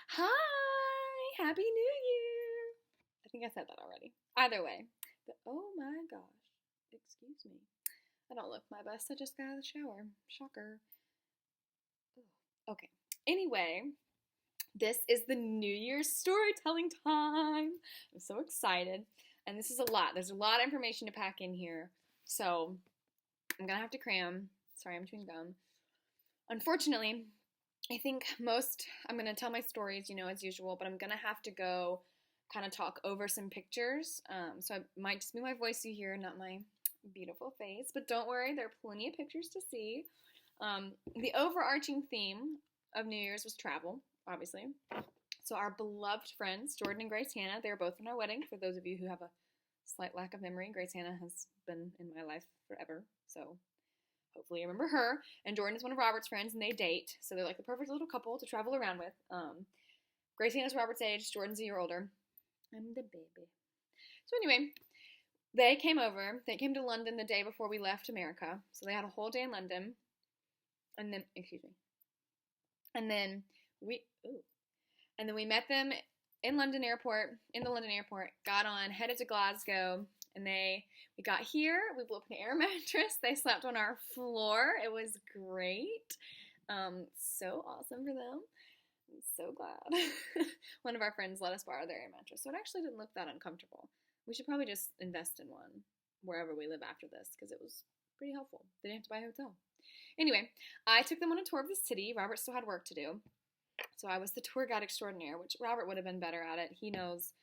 Hi! Happy New Year! I think I said that already. Either way, oh my gosh, excuse me. I don't look my best. I just got out of the shower. Shocker. Ugh. Okay. Anyway, this is the New Year's storytelling time. I'm so excited. And this is a lot. There's a lot of information to pack in here. So I'm going to have to cram. Sorry, I'm chewing gum. Unfortunately, I think I'm going to tell my stories, as usual, but I'm going to have to go kind of talk over some pictures. So it might just be my voice you hear, not my beautiful face. But don't worry, there are plenty of pictures to see. The overarching theme of New Year's was travel, obviously. So our beloved friends, Jordan and Grace Hanna, they were both in our wedding. For those of you who have a slight lack of memory, Grace Hanna has been in my life forever. So hopefully you remember her. And Jordan is one of Robert's friends, and they date. So they're like the perfect little couple to travel around with. Grace Hanna's Robert's age. Jordan's a year older. I'm the baby. So anyway, they came over. They came to London the day before we left America. So they had a whole day in London. And then, And then we met them in the London airport, got on, headed to Glasgow, and we got here, we blew up an air mattress, they slept on our floor, it was great, so awesome for them, I'm so glad. One of our friends let us borrow their air mattress, so it actually didn't look that uncomfortable. We should probably just invest in one wherever we live after this, because it was pretty helpful. They didn't have to buy a hotel. Anyway, I took them on a tour of the city. Robert still had work to do. So I was the tour guide extraordinaire, which Robert would have been better at it. He knows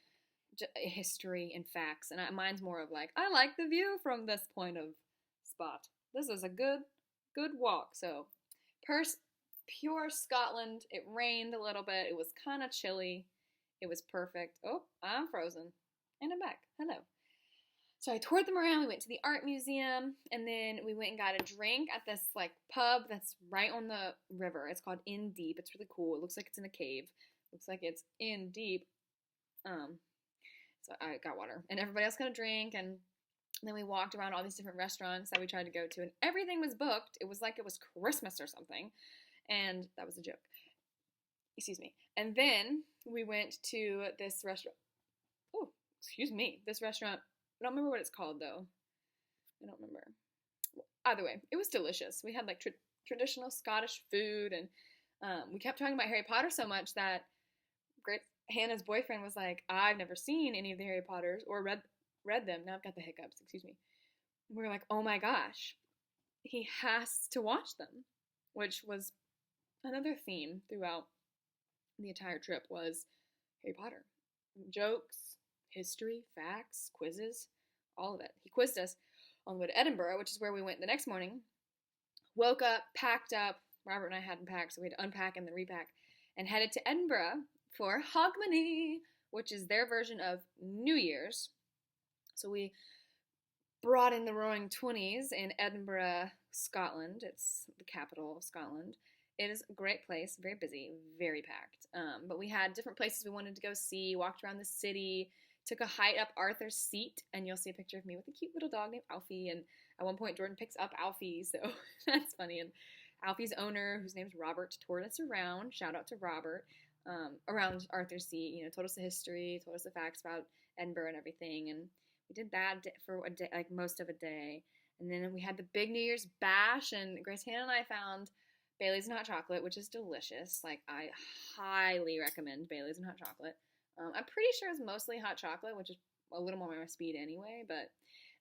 history and facts, and mine's more of like, I like the view from this point of spot. This is a good walk. So pure Scotland. It rained a little bit. It was kind of chilly. It was perfect. Oh, I'm frozen. And I'm back. Hello. So I toured them around. We went to the art museum, and then we went and got a drink at this like pub that's right on the river. It's called In Deep. It's really cool. It looks like it's in a cave. Looks like it's in deep. So I got water, and everybody else got a drink, and then we walked around all these different restaurants that we tried to go to, and everything was booked. It was like it was Christmas or something, and that was a joke. Excuse me. And then we went to this restaurant. Oh, excuse me. This restaurant. I don't remember what it's called, though. I don't remember. Either way, it was delicious. We had, like, traditional Scottish food, and we kept talking about Harry Potter so much that Hannah's boyfriend was like, I've never seen any of the Harry Potters or read them. Now I've got the hiccups, excuse me. And we were like, oh my gosh, he has to watch them, which was another theme throughout the entire trip was Harry Potter. Jokes, history, facts, quizzes, all of it. He quizzed us on the way to Edinburgh, which is where we went the next morning. Woke up, packed up. Robert and I hadn't packed, so we had to unpack and then repack, and headed to Edinburgh for Hogmanay, which is their version of New Year's. So we brought in the Roaring Twenties in Edinburgh, Scotland. It's the capital of Scotland. It is a great place, very busy, very packed. But we had different places we wanted to go see, walked around the city, took a hike up Arthur's Seat, and you'll see a picture of me with a cute little dog named Alfie, and at one point Jordan picks up Alfie, so that's funny, and Alfie's owner, whose name's Robert, toured us around, shout out to Robert, around Arthur's Seat, told us the history, told us the facts about Edinburgh and everything, and we did that for a day, like most of a day, and then we had the big New Year's bash, and Grace Hannah and I found Bailey's and hot chocolate, which is delicious. Like, I highly recommend Bailey's and hot chocolate. I'm pretty sure it's mostly hot chocolate, which is a little more my speed anyway,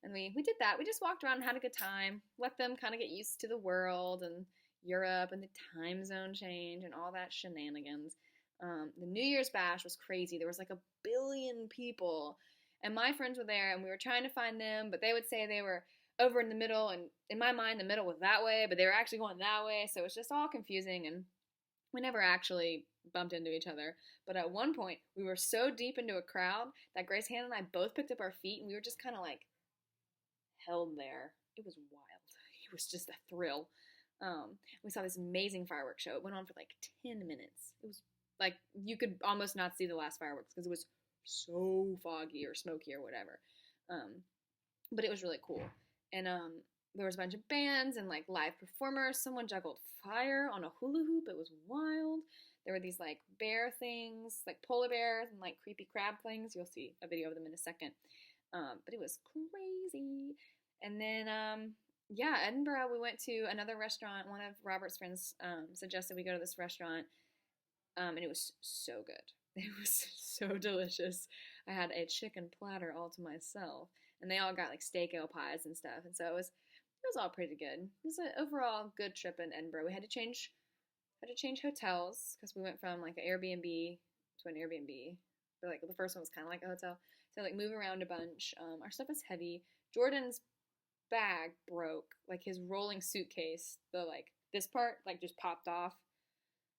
and we did that. We just walked around and had a good time, let them kind of get used to the world and Europe and the time zone change and all that shenanigans. The New Year's bash was crazy. There was like 1 billion people, and my friends were there, and we were trying to find them, but they would say they were over in the middle, and in my mind, the middle was that way, but they were actually going that way, so it was just all confusing, and we never actually bumped into each other. But at one point, we were so deep into a crowd that Grace Hannah and I both picked up our feet, and we were just kind of like held there. It was wild. It was just a thrill. We saw this amazing fireworks show. It went on for like 10 minutes. It was like you could almost not see the last fireworks because it was so foggy or smoky or whatever. But it was really cool. And there was a bunch of bands and like live performers. Someone juggled fire on a hula hoop. It was wild. There were these like bear things, like polar bears and like creepy crab things. You'll see a video of them in a second. But it was crazy. And then, yeah, Edinburgh, we went to another restaurant. One of Robert's friends suggested we go to this restaurant, and it was so good. It was so delicious. I had a chicken platter all to myself, and they all got like steak ale pies and stuff, and so it was all pretty good. It was an overall good trip in Edinburgh. We had to change hotels because we went from like an Airbnb to an Airbnb. But like the first one was kind of like a hotel, so like move around a bunch. Our stuff is heavy. Jordan's bag broke, like his rolling suitcase. This part like just popped off,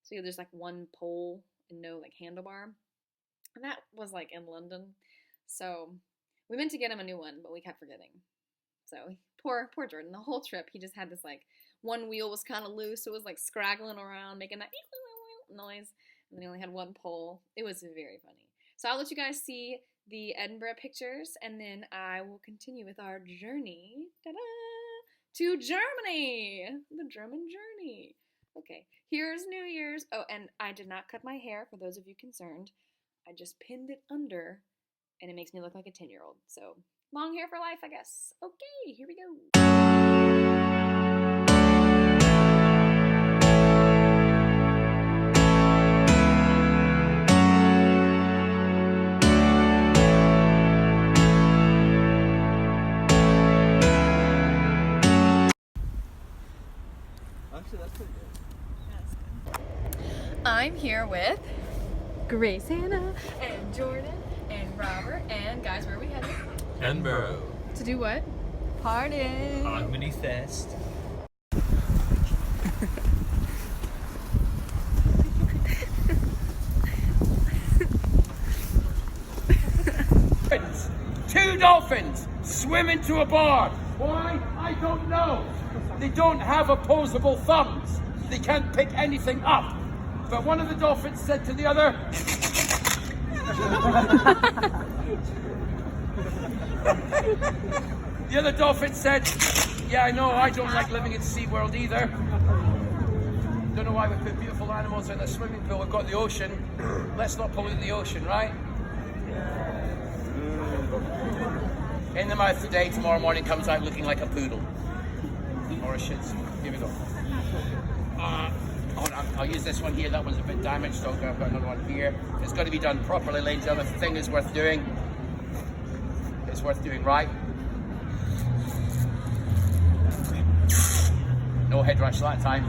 so there's like one pole and no like handlebar, and that was like in London. So we meant to get him a new one, but we kept forgetting. So poor Jordan. The whole trip he just had this like one wheel was kind of loose, so it was like scraggling around making that noise, and then he only had one pole. It was very funny. So I'll let you guys see the Edinburgh pictures, and then I will continue with our journey to Germany, the German journey. Okay, here's New Year's. Oh, and I did not cut my hair, for those of you concerned. I just pinned it under, and it makes me look like a 10-year-old. So, long hair for life, I guess. Okay, here we go. Actually, that's pretty good. I'm here with Grace Hannah and Jordan and Robert, and guys, where are we headed? Edinburgh. To do what? Party. Mini Fest. Two dolphins swim into a bar. Why? I don't know. They don't have opposable thumbs. They can't pick anything up. But one of the dolphins said to the other, the other dolphin said, yeah, I know, I don't like living in SeaWorld either. Don't know why we put beautiful animals in a swimming pool. We've got the ocean. Let's not pollute the ocean, right? In the mouth today, tomorrow morning comes out looking like a poodle. Or a shih tzu. Here we go. I'll use this one here. That one's a bit damaged, so I've got another one here. It's got to be done properly, ladies and gentlemen. If the thing is worth doing, it's worth doing right. No head rush that time.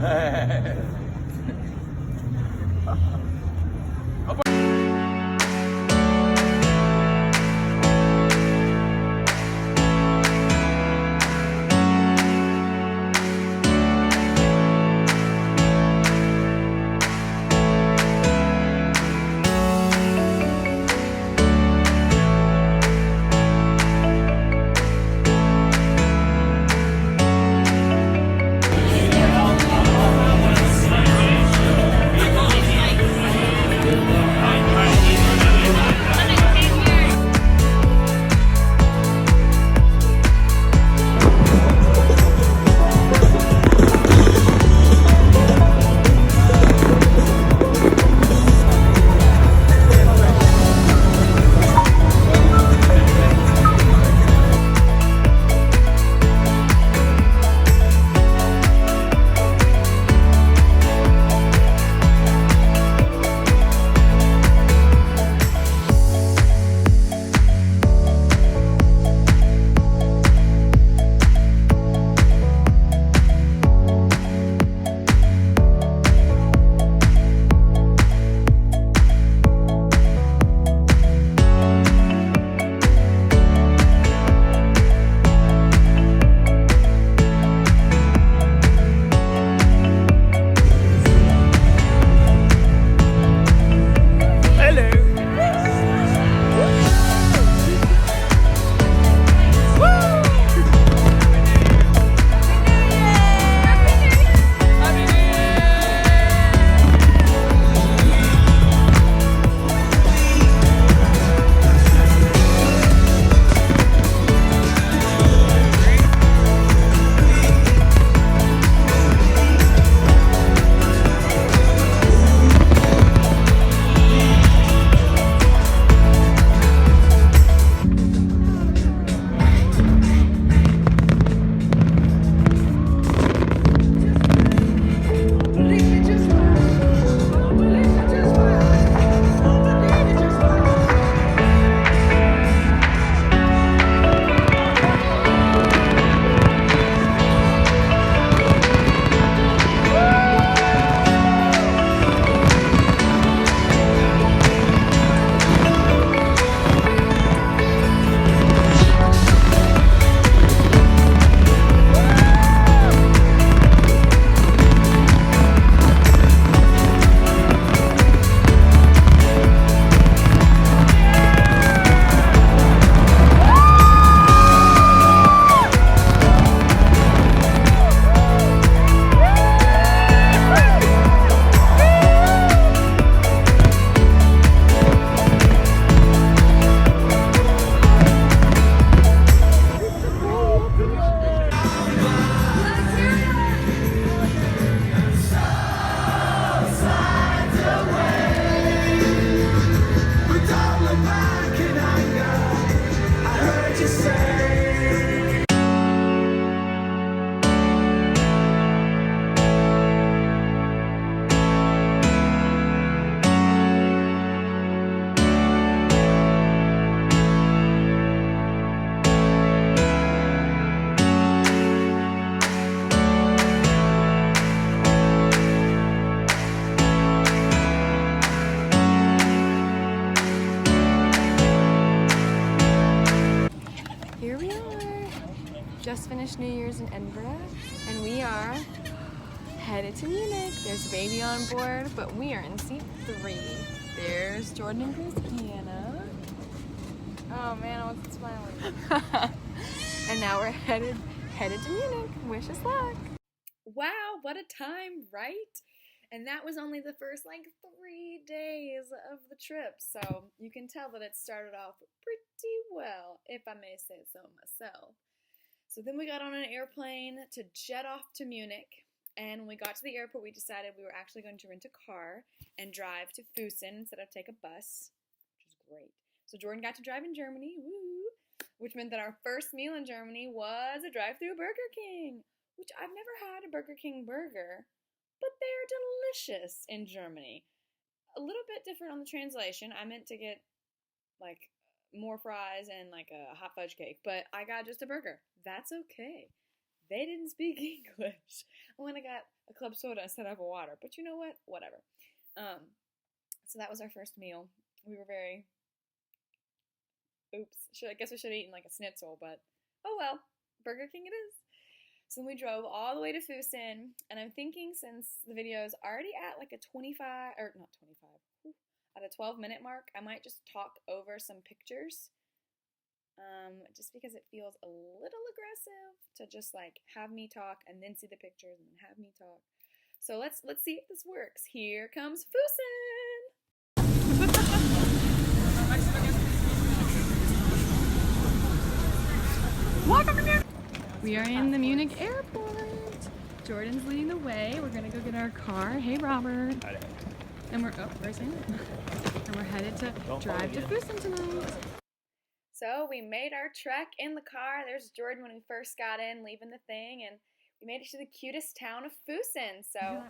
just finished New Year's in Edinburgh, and we are headed to Munich. There's a baby on board, but we are in seat 3. There's Jordan and Grace Hannah. Oh man, I wasn't smiling. And now we're headed to Munich. Wish us luck. Wow, what a time, right? And that was only the first like 3 days of the trip, so you can tell that it started off pretty well, if I may say so myself. So then we got on an airplane to jet off to Munich, and when we got to the airport, we decided we were actually going to rent a car and drive to Füssen instead of take a bus, which is great. So Jordan got to drive in Germany, woo, which meant that our first meal in Germany was a drive-through Burger King, which I've never had a Burger King burger, but they're delicious in Germany. A little bit different on the translation. I meant to get like more fries and like a hot fudge cake, but I got just a burger. That's okay. They didn't speak English. I went and got a club soda instead of a water, but you know what? Whatever. So that was our first meal. We were very, I guess we should have eaten like a schnitzel, but oh well, Burger King it is. So then we drove all the way to Füssen, and I'm thinking since the video is already at like a 12-minute mark, I might just talk over some pictures, just because it feels a little aggressive to just like have me talk and then see the pictures and then have me talk. So let's see if this works. Here comes Füssen! Welcome to Munich! We are in the Munich airport. Jordan's leading the way. We're gonna go get our car. Hey, Robert. Hi. And where's Hannah? And we're headed to drive to Füssen tonight. So we made our trek in the car. There's Jordan when we first got in, leaving the thing, and we made it to the cutest town of Füssen. So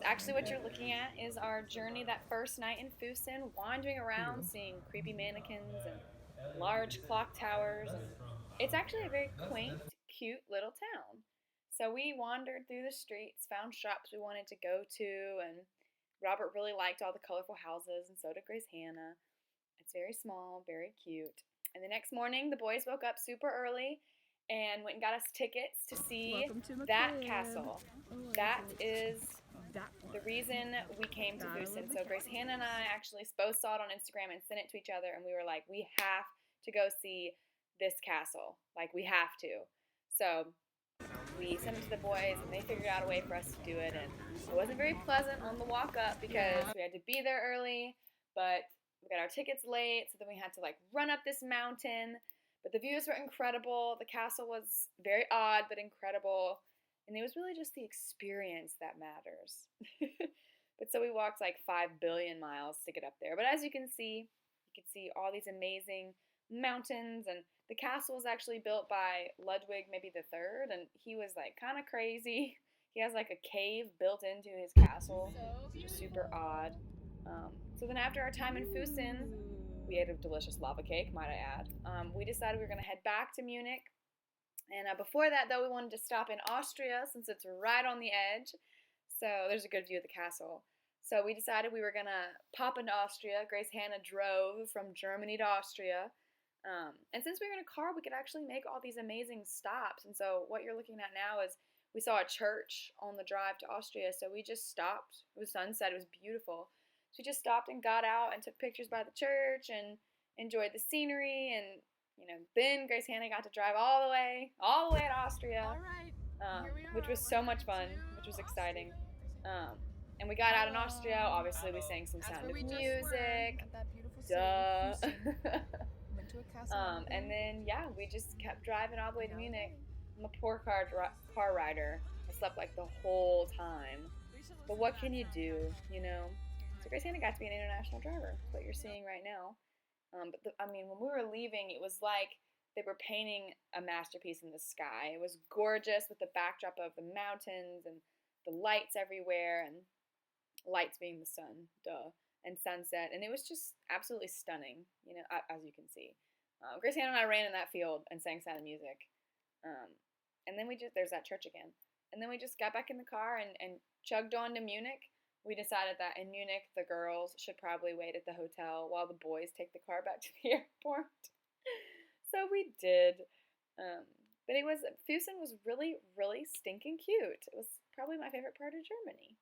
actually what you're looking at is our journey that first night in Füssen, wandering around, seeing creepy mannequins and large clock towers. And it's actually a very quaint, cute little town. So we wandered through the streets, found shops we wanted to go to, and Robert really liked all the colorful houses, and so did Grace Hannah. It's very small, very cute. And the next morning, the boys woke up super early and went and got us tickets to see that castle. That is the reason we came to Füssen. So Grace Hannah and I actually both saw it on Instagram and sent it to each other, and we were like, we have to go see this castle. Like, we have to. So we sent it to the boys, and they figured out a way for us to do it, and it wasn't very pleasant on the walk up because we had to be there early, but we got our tickets late, so then we had to like run up this mountain, but the views were incredible. The castle was very odd but incredible, and it was really just the experience that matters. But so we walked like 5 billion miles to get up there, but as you can see all these amazing mountains, and the castle was actually built by Ludwig maybe the Third, and he was like kind of crazy. He has like a cave built into his castle, which is super odd. So then after our time in Füssen, we ate a delicious lava cake, might I add. We decided we were going to head back to Munich, and before that though, we wanted to stop in Austria since it's right on the edge, so there's a good view of the castle. So we decided we were going to pop into Austria. Grace Hannah drove from Germany to Austria. And since we were in a car, we could actually make all these amazing stops. And so what you're looking at now is we saw a church on the drive to Austria, so we just stopped. It was sunset. It was beautiful. So we just stopped and got out and took pictures by the church and enjoyed the scenery. And, then Grace Hannah got to drive all the way to Austria, which was so much fun, which was exciting. And we got out in Austria. Obviously, we sang some Sound of Music. Duh. And then, we just kept driving all the way to Munich. I'm a poor car rider. I slept like the whole time. But what can you do, So Grace Hannah got to be an international driver. That's what you're seeing right now. When we were leaving, it was like they were painting a masterpiece in the sky. It was gorgeous with the backdrop of the mountains and the lights everywhere, and lights being the sun, and sunset. And it was just absolutely stunning, as you can see. Grace Hannah and I ran in that field and sang Sound of Music. And then there's that church again. And then we just got back in the car and chugged on to Munich. We decided that in Munich, the girls should probably wait at the hotel while the boys take the car back to the airport. So we did. But Fusen was really, really stinking cute. It was probably my favorite part of Germany.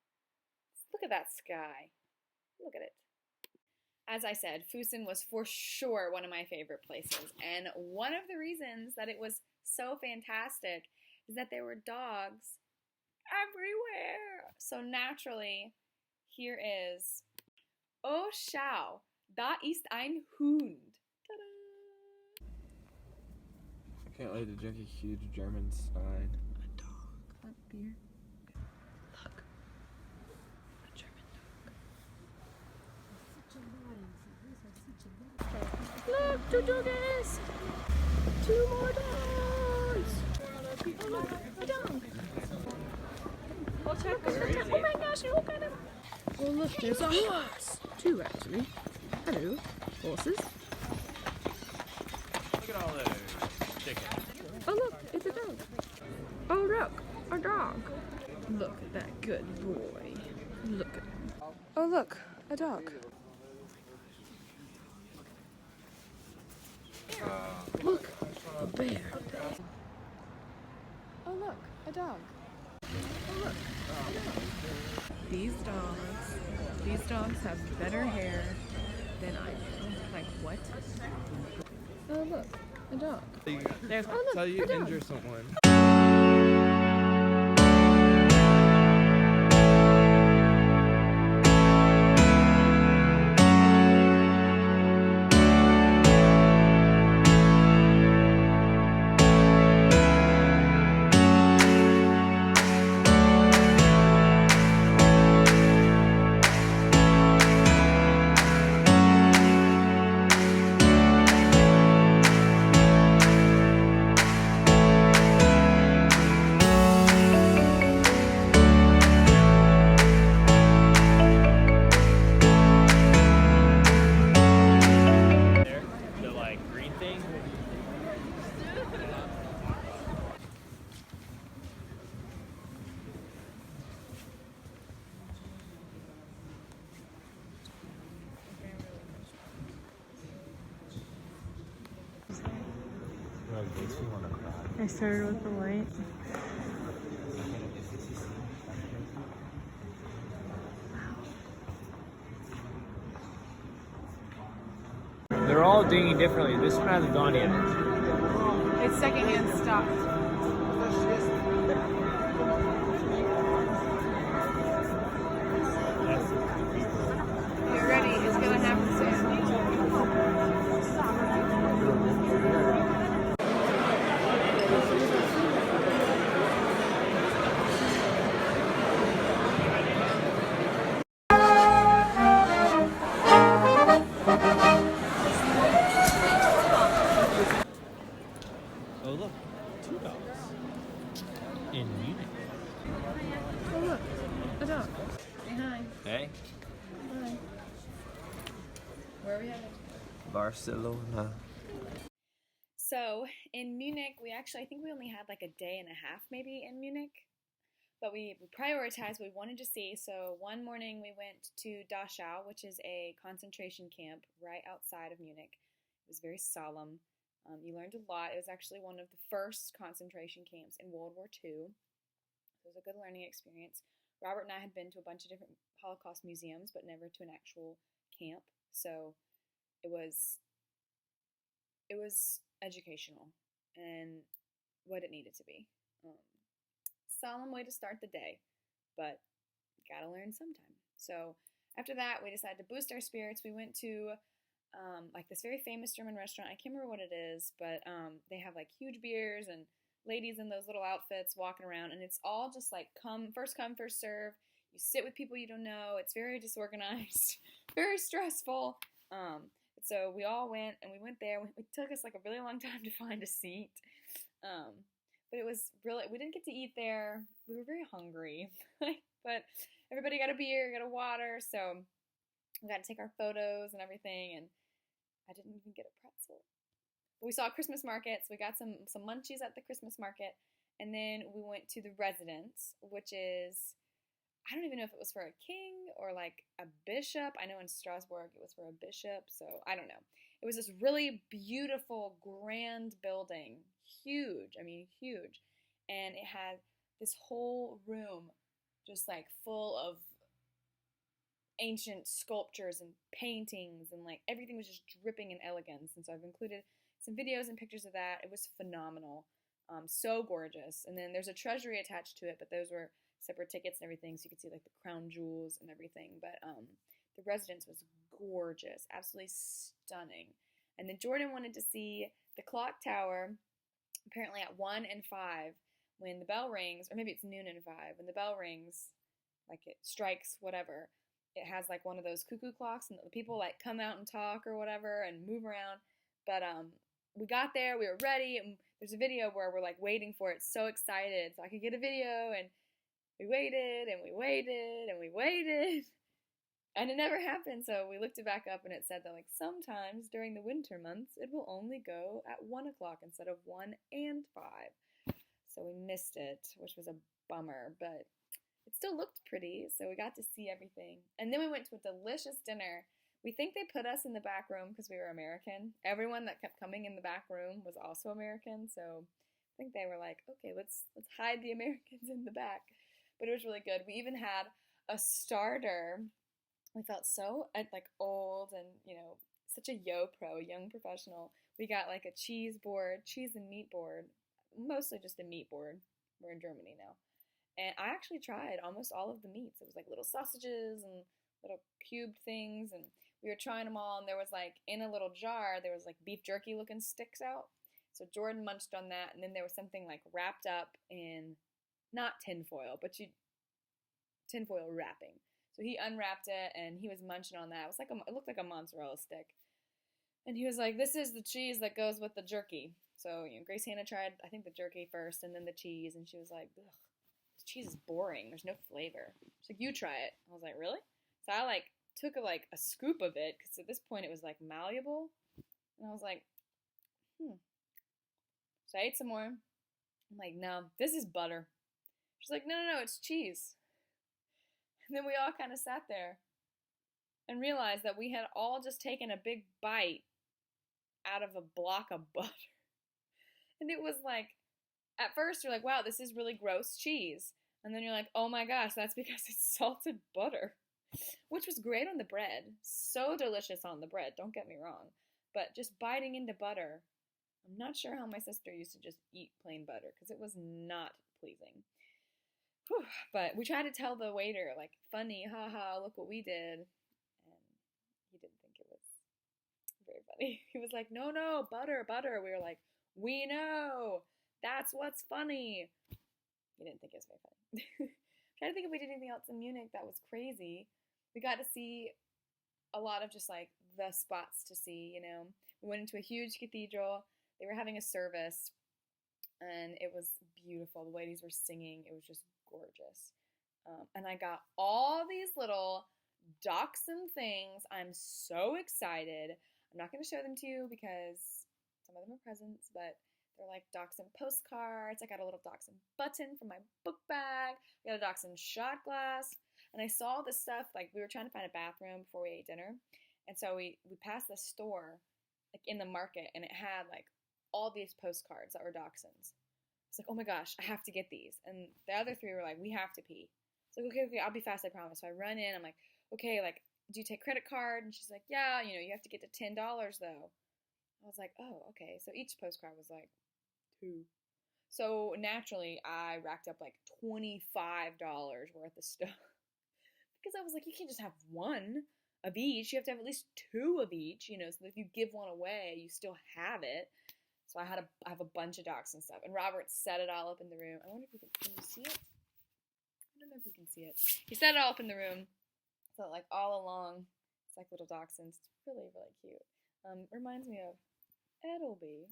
Look at that sky. Look at it. As I said, Fusen was for sure one of my favorite places. And one of the reasons that it was so fantastic is that there were dogs everywhere. So naturally, here is Oh schau, da ist ein Hund. Ta-da! I can't wait to drink a huge German Stein. A dog. Want beer? Look. A German dog. Look, 2 doggies! 2 more dogs! Oh, look, a dog! Oh, check this. Oh my gosh, look at him! Oh, look, there's a horse! 2, actually. Hello, horses. Look at all those chickens. Oh, look, it's a dog. Oh, look, a dog. Look at that good boy. Look at him. Oh, look, a dog. Look, a bear. Oh, look, a dog. Oh, look, a dog. These dogs have better hair than I do. Like, what? Oh, look, a dog. There's Oh, look, how you a dog. injure someone. The like green thing. I started with the white. They're all dinging differently. This one hasn't gone yet. It's secondhand stock. Get ready, it's gonna happen soon. Oh look, 2 dogs. In Munich. Oh, look, a dog. Say hi. Hey. Hi. Where are we headed? Barcelona. So in Munich, I think we only had like a day and a half maybe in Munich, but we prioritized what we wanted to see. So one morning we went to Dachau, which is a concentration camp right outside of Munich. It was very solemn. You learned a lot. It was actually one of the first concentration camps in World War II. It was a good learning experience. Robert and I had been to a bunch of different Holocaust museums, but never to an actual camp. So it was educational and what it needed to be. Solemn way to start the day, but gotta learn sometime. So after that, we decided to boost our spirits. We went to like this very famous German restaurant. I can't remember what it is, but they have like huge beers and ladies in those little outfits walking around, and it's all just like first come, first serve. You sit with people you don't know. It's very disorganized, very stressful. So we all went, and we went there. It took us like a really long time to find a seat. But it was really, we didn't get to eat there. We were very hungry, but everybody got a beer, got a water, so we got to take our photos and everything, and I didn't even get a pretzel. But we saw Christmas markets. We got some munchies at the Christmas market, and then we went to the residence, which is, I don't even know if it was for a king or like a bishop. I know in Strasbourg it was for a bishop, so I don't know. It was this really beautiful, grand building, huge, I mean huge, and it had this whole room just like full of ancient sculptures and paintings, and like everything was just dripping in elegance. And so I've included some videos and pictures of that. It was phenomenal, so gorgeous. And then there's a treasury attached to it, but those were separate tickets and everything, so you could see like the crown jewels and everything. But the residence was gorgeous, absolutely stunning. And then Jordan wanted to see the clock tower, apparently at 1 and 5 when the bell rings, or maybe it's noon and 5 when the bell rings, like it strikes whatever. It has like one of those cuckoo clocks, and the people like come out and talk or whatever and move around. But we got there, we were ready, and there's a video where we're like waiting for it, so excited, so I could get a video. And we waited and we waited and we waited, and it never happened. So we looked it back up, and it said that like sometimes during the winter months it will only go at 1 o'clock instead of 1 and 5. So we missed it, which was a bummer, but it still looked pretty, so we got to see everything. And then we went to a delicious dinner. We think they put us in the back room because we were American. Everyone that kept coming in the back room was also American, so I think they were like, okay, let's hide the Americans in the back. But it was really good. We even had a starter. We felt so like old and, you know, such a young professional. We got like a cheese and meat board, mostly just a meat board. We're in Germany now. And I actually tried almost all of the meats. It was like little sausages and little cubed things, and we were trying them all. And there was like, in a little jar, there was like beef jerky looking sticks out. So Jordan munched on that, and then there was something like wrapped up in, not tinfoil, but tinfoil wrapping. So he unwrapped it, and he was munching on that. It looked like a mozzarella stick. And he was like, this is the cheese that goes with the jerky. So, you know, Grace Hannah tried, I think, the jerky first, and then the cheese, and she was like, ugh. This cheese is boring. There's no flavor. She's like, you try it. I was like, really? So I like took a scoop of it, because at this point it was like malleable, and I was like, So I ate some more. I'm like, no, this is butter. She's like, no, it's cheese. And then we all kind of sat there and realized that we had all just taken a big bite out of a block of butter. And it was like, at first you're like, wow, this is really gross cheese. And then you're like, oh my gosh, that's because it's salted butter. Which was great on the bread. So delicious on the bread, don't get me wrong. But just biting into butter, I'm not sure how my sister used to just eat plain butter, because it was not pleasing. Whew. But we tried to tell the waiter, like, funny, haha, look what we did. And he didn't think it was very funny. He was like, no, butter. We were like, we know. That's what's funny. He didn't think it was very funny. I'm trying to think if we did anything else in Munich that was crazy. We got to see a lot of just like the spots to see, you know. We went into a huge cathedral. They were having a service, and it was beautiful. The ladies were singing. It was just gorgeous. And I got all these little dachshund things. I'm so excited. I'm not going to show them to you because some of them are presents, but they're like dachshund postcards. I got a little dachshund button from my book bag. I got a dachshund shot glass. And I saw this stuff, like we were trying to find a bathroom before we ate dinner. And so we passed this store, like in the market, and it had like all these postcards that were dachshunds. It's like, oh my gosh, I have to get these. And the other three were like, we have to pee. It's like, okay, I'll be fast, I promise. So I run in, I'm like, okay, like, do you take credit card? And she's like, yeah, you know, you have to get to $10 though. I was like, oh, okay. So each postcard was like $2. So naturally, I racked up like $25 worth of stuff. Because I was like, you can't just have one of each. You have to have at least 2 of each, you know, so that if you give one away, you still have it. So I have a bunch of docs and stuff. And Robert set it all up in the room. I wonder if can you see it? I don't know if you can see it. He set it all up in the room. So like all along, it's like little dachshunds. It's really, really cute. Reminds me of Edelby.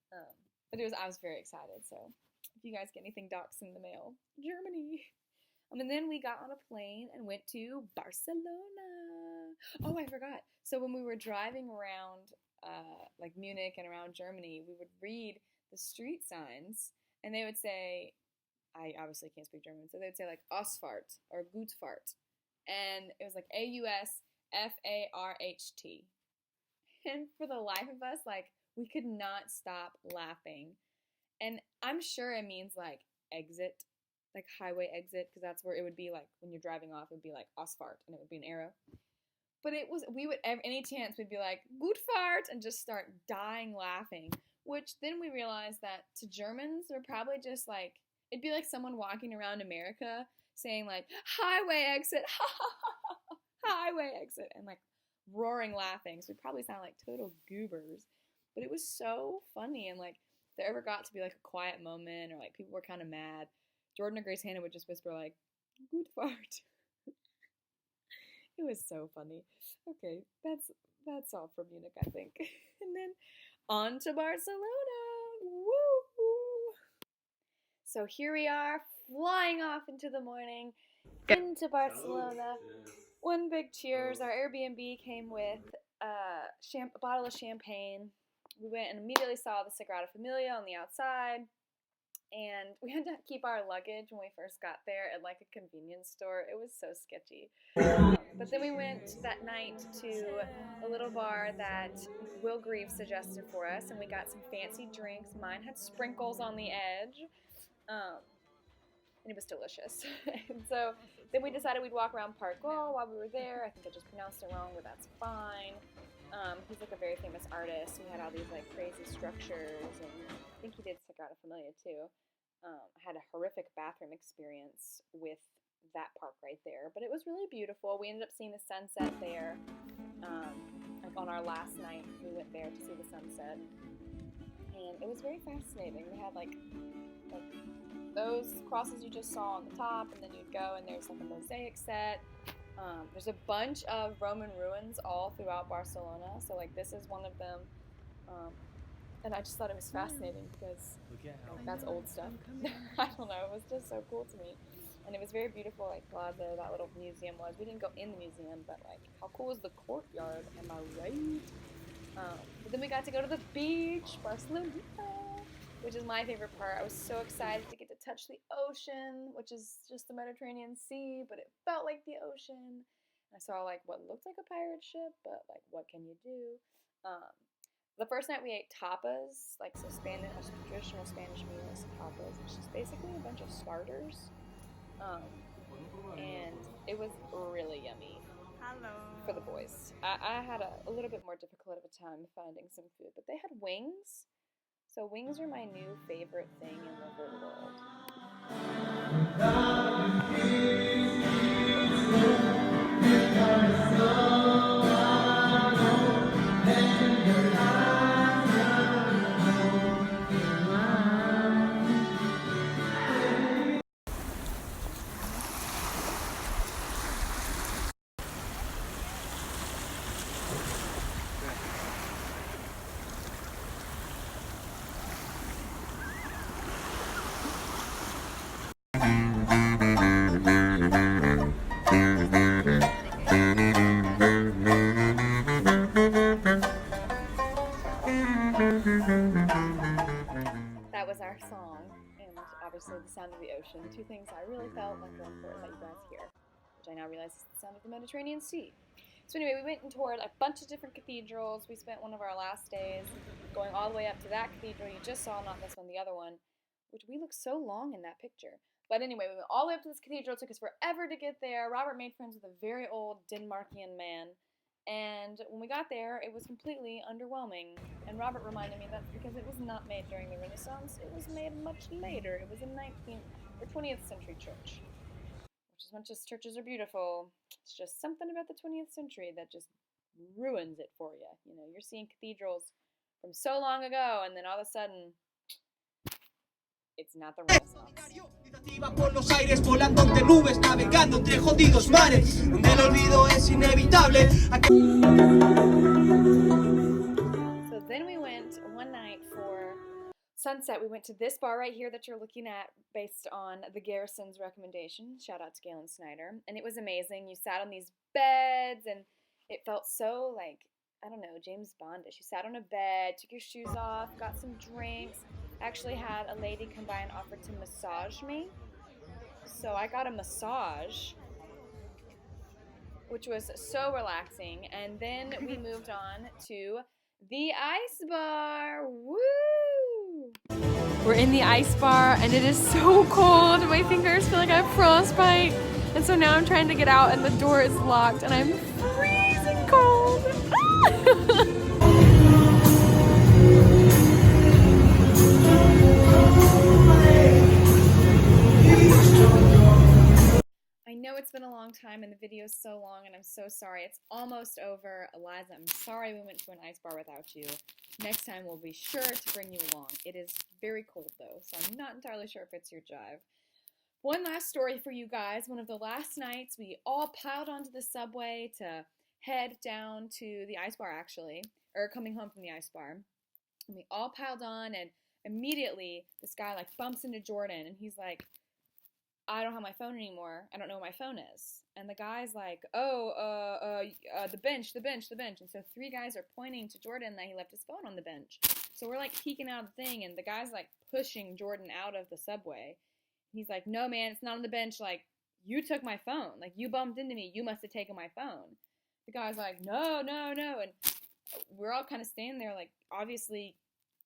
But I was very excited. So if you guys get anything dachshund in the mail, Germany. And then we got on a plane and went to Barcelona. Oh, I forgot. So when we were driving around like Munich and around Germany, we would read the street signs, and they would say, I obviously can't speak German, so they would say like Ausfahrt or Gutfahrt. and it was like AUSFARHT. And for the life of us, like, we could not stop laughing. And I'm sure it means like exit, like highway exit, because that's where it would be like when you're driving off, it would be like Ausfahrt, and it would be an arrow. But it was, we would, any chance, we'd be like, gut fart, and just start dying laughing. Which then we realized that to Germans, they're probably just like, it'd be like someone walking around America saying like, highway exit, ha ha ha ha, highway exit, and like roaring laughing. So we probably sound like total goobers. But it was so funny, and like, if there ever got to be like a quiet moment, or like people were kind of mad, Jordan or Grace Hannah would just whisper like, gut fart. It was so funny. Okay, that's all for Munich, I think. And then on to Barcelona. Woo! So here we are, flying off into the morning, into Barcelona. One big cheers. Our Airbnb came with a bottle of champagne. We went and immediately saw the Sagrada Familia on the outside. And we had to keep our luggage when we first got there at like a convenience store. It was so sketchy. But then we went that night to a little bar that Will Greaves suggested for us, and we got some fancy drinks. Mine had sprinkles on the edge, and it was delicious. And so then we decided we'd walk around Park Güell while we were there. I think I just pronounced it wrong, but that's fine. He's like a very famous artist. We had all these like crazy structures, and I think he did Sagrada Familia too. I had a horrific bathroom experience with that park right there, but it was really beautiful. We ended up seeing the sunset there. Like on our last night, we went there to see the sunset, and it was very fascinating. They had like those crosses you just saw on the top, and then you'd go and there's like a mosaic set. There's a bunch of Roman ruins all throughout Barcelona, so like this is one of them. And I just thought it was fascinating because that's old stuff. I don't know, it was just so cool to me. And it was very beautiful, like Plaza, that little museum was. We didn't go in the museum, but like, how cool is the courtyard? Am I right? But then we got to go to the beach, Barcelona, which is my favorite part. I was so excited to get to touch the ocean, which is just the Mediterranean Sea, but it felt like the ocean. I saw like what looked like a pirate ship, but like, what can you do? The first night we ate tapas, like so Spanish, traditional Spanish meal is tapas, which is basically a bunch of starters, and it was really yummy. Hello. For the boys. I had a little bit more difficult of a time finding some food, but they had wings, so wings are my new favorite thing in the whole world. That was our song, and obviously the sound of the ocean. Two things I really felt like were important that you guys hear, which I now realize is the sound of the Mediterranean Sea. So anyway, we went and toured a bunch of different cathedrals. We spent one of our last days going all the way up to that cathedral you just saw, not this one, the other one, which we look so long in that picture. But anyway, we went all the way up to this cathedral. It took us forever to get there. Robert made friends with a very old Denmarkian man. And when we got there, it was completely underwhelming. And Robert reminded me that's because it was not made during the Renaissance. It was made much later. It was a 19th or 20th century church. Which, as much as churches are beautiful, it's just something about the 20th century that just ruins it for you. You know, you're seeing cathedrals from so long ago, and then all of a sudden, it's not the Renaissance. Por los aires volando entre nubes, navegando entre jodidos mares, donde el olvido es inevitable. So then we went one night for sunset. We went to this bar right here that you're looking at based on the Garrison's recommendation. Shout out to Galen Snyder. And it was amazing. You sat on these beds and it felt so like, I don't know, James Bondish. You sat on a bed, took your shoes off, got some drinks. Actually had a lady come by and offer to massage me. So I got a massage. which was so relaxing. And then we moved on to the ice bar. Woo! We're in the ice bar and it is so cold. My fingers feel like I have frostbite. And so now I'm trying to get out and the door is locked and I'm freezing cold. I know it's been a long time and the video is so long and I'm so sorry. It's almost over. Eliza, I'm sorry we went to an ice bar without you. Next time we'll be sure to bring you along. It is very cold though, so I'm not entirely sure if it's your jive. One last story for you guys. One of the last nights we all piled onto the subway to head down to the ice bar actually, or coming home from the ice bar. And we all piled on and immediately this guy like bumps into Jordan and he's like, I don't have my phone anymore. I don't know where my phone is. And the guy's like, the bench. And so 3 guys are pointing to Jordan that he left his phone on the bench. So we're like peeking out of the thing and the guy's like pushing Jordan out of the subway. He's like, no man, it's not on the bench. Like, you took my phone. Like, you bumped into me. You must have taken my phone. The guy's like, no. And we're all kind of standing there like, obviously,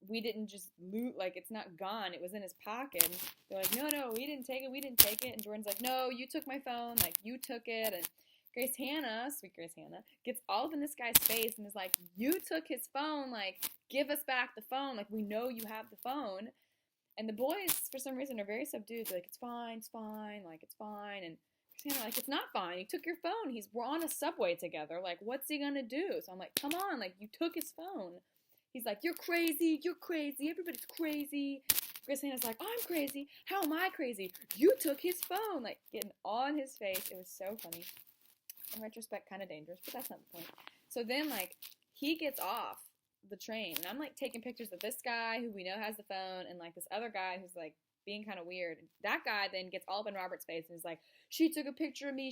we didn't just loot, like, it's not gone. It was in his pocket. And they're like, no, we didn't take it. And Jordan's like, no, you took my phone. Like, you took it. And Grace Hannah, sweet Grace Hannah, gets all up in this guy's face and is like, you took his phone. Like, give us back the phone. Like, we know you have the phone. And the boys, for some reason, are very subdued. They're like, it's fine. Like, it's fine. And Grace Hannah, like, it's not fine. You took your phone. We're on a subway together. Like, what's he gonna do? So I'm like, come on. Like, you took his phone. He's like, you're crazy, everybody's crazy. Grace Hannah's like, I'm crazy, how am I crazy? You took his phone, like getting on his face. It was so funny. In retrospect, kind of dangerous, but that's not the point. So then like, he gets off the train and I'm like taking pictures of this guy who we know has the phone and like this other guy who's like being kind of weird. That guy then gets all up in Robert's face and is like, she took a picture of me.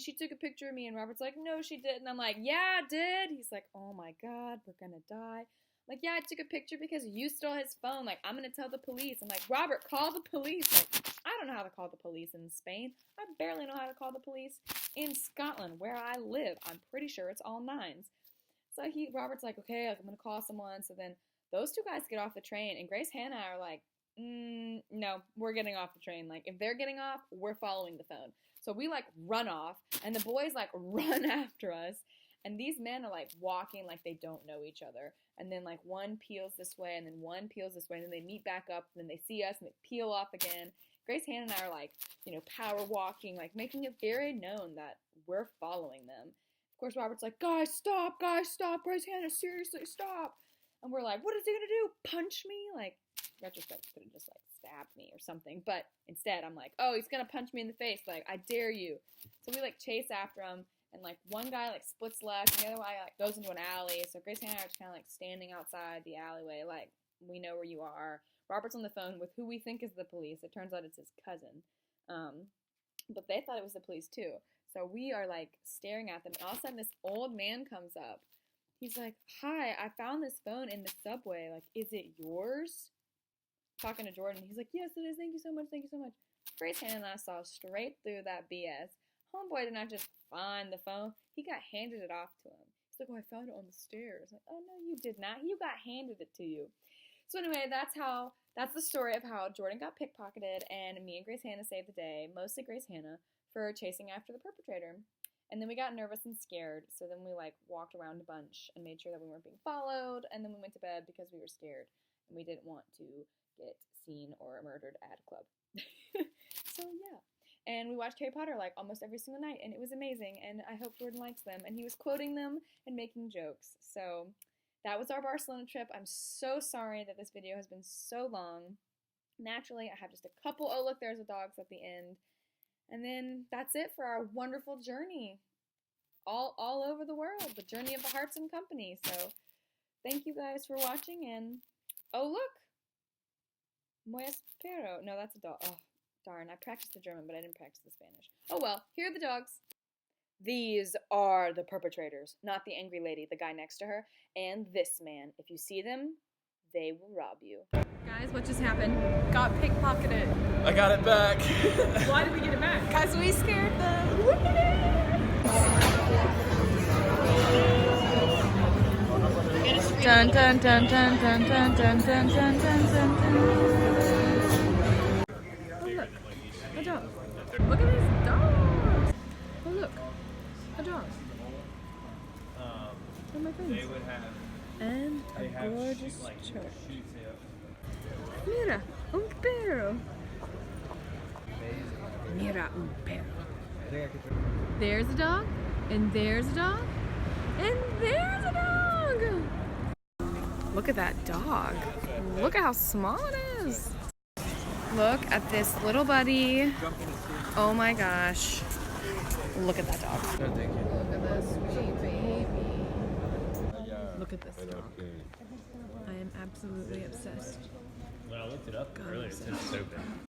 And Robert's like, no, she didn't. And I'm like, yeah, I did. He's like, oh my God, we're gonna die. Like, yeah, I took a picture because you stole his phone. Like, I'm going to tell the police. I'm like, Robert, call the police. Like, I don't know how to call the police in Spain. I barely know how to call the police in Scotland, where I live. I'm pretty sure it's all 9s. So Robert's like, okay, like, I'm going to call someone. So then those 2 guys get off the train, and Grace Hannah are like, no, we're getting off the train. Like, if they're getting off, we're following the phone. So we, like, run off, and the boys, like, run after us. And these men are, like, walking like they don't know each other. And then, like, one peels this way, and then one peels this way, and then they meet back up, and then they see us, and they peel off again. Grace Hannah and I are, like, you know, power walking, like, making it very known that we're following them. Of course, Robert's like, guys, stop, Grace Hannah, seriously, stop. And we're like, what is he gonna do, punch me? Like, retrospect, could have just, like, stabbed me or something. But instead, I'm like, oh, he's gonna punch me in the face. Like, I dare you. So we, like, chase after him. And, like, one guy, like, splits left, and the other guy, like, goes into an alley. So Grace Hannah and I are just kind of, like, standing outside the alleyway, like, we know where you are. Robert's on the phone with who we think is the police. It turns out it's his cousin. But they thought it was the police, too. So we are, like, staring at them. And all of a sudden, this old man comes up. He's like, hi, I found this phone in the subway. Like, is it yours? Talking to Jordan. He's like, yes, it is. Thank you so much. Grace Hannah and I saw straight through that BS. Homeboy did not just find the phone. He got handed it off to him. He's like, oh, I found it on the stairs. Like, oh, no, you did not. You got handed it to you. So anyway, that's the story of how Jordan got pickpocketed and me and Grace Hannah saved the day, mostly Grace Hannah, for chasing after the perpetrator. And then we got nervous and scared, so then we, like, walked around a bunch and made sure that we weren't being followed, and then we went to bed because we were scared, and we didn't want to get seen or murdered at a club. So, yeah. And we watched Harry Potter, like, almost every single night, and it was amazing, and I hope Jordan likes them, and he was quoting them and making jokes. So that was our Barcelona trip. I'm so sorry that this video has been so long. Naturally, I have just a couple, oh, look, there's the dogs at the end. And then that's it for our wonderful journey all over the world, the journey of the Harts and Company. So thank you guys for watching, and oh, look, muy espero. No, that's a dog. Oh, darn, I practiced the German, but I didn't practice the Spanish. Oh well, here are the dogs. These are the perpetrators, not the angry lady, the guy next to her, and this man. If you see them, they will rob you. Guys, what just happened? Got pickpocketed. I got it back. Why did we get it back? Because we scared them. Dun dun dun dun dun dun dun dun dun dun dun. Oh look, a dog. Look at these dogs. Oh look, a dog. Oh my friends. And a gorgeous church. Mira, un perro. Mira, un perro. There's a dog, and there's a dog, and there's a dog. Look at that dog. Look at how small it is. Look at this little buddy. Oh my gosh. Look at that dog. No, thank you. Look at this sweet baby. Look at this dog. I am absolutely obsessed. When I looked it up God, earlier, it said so bad.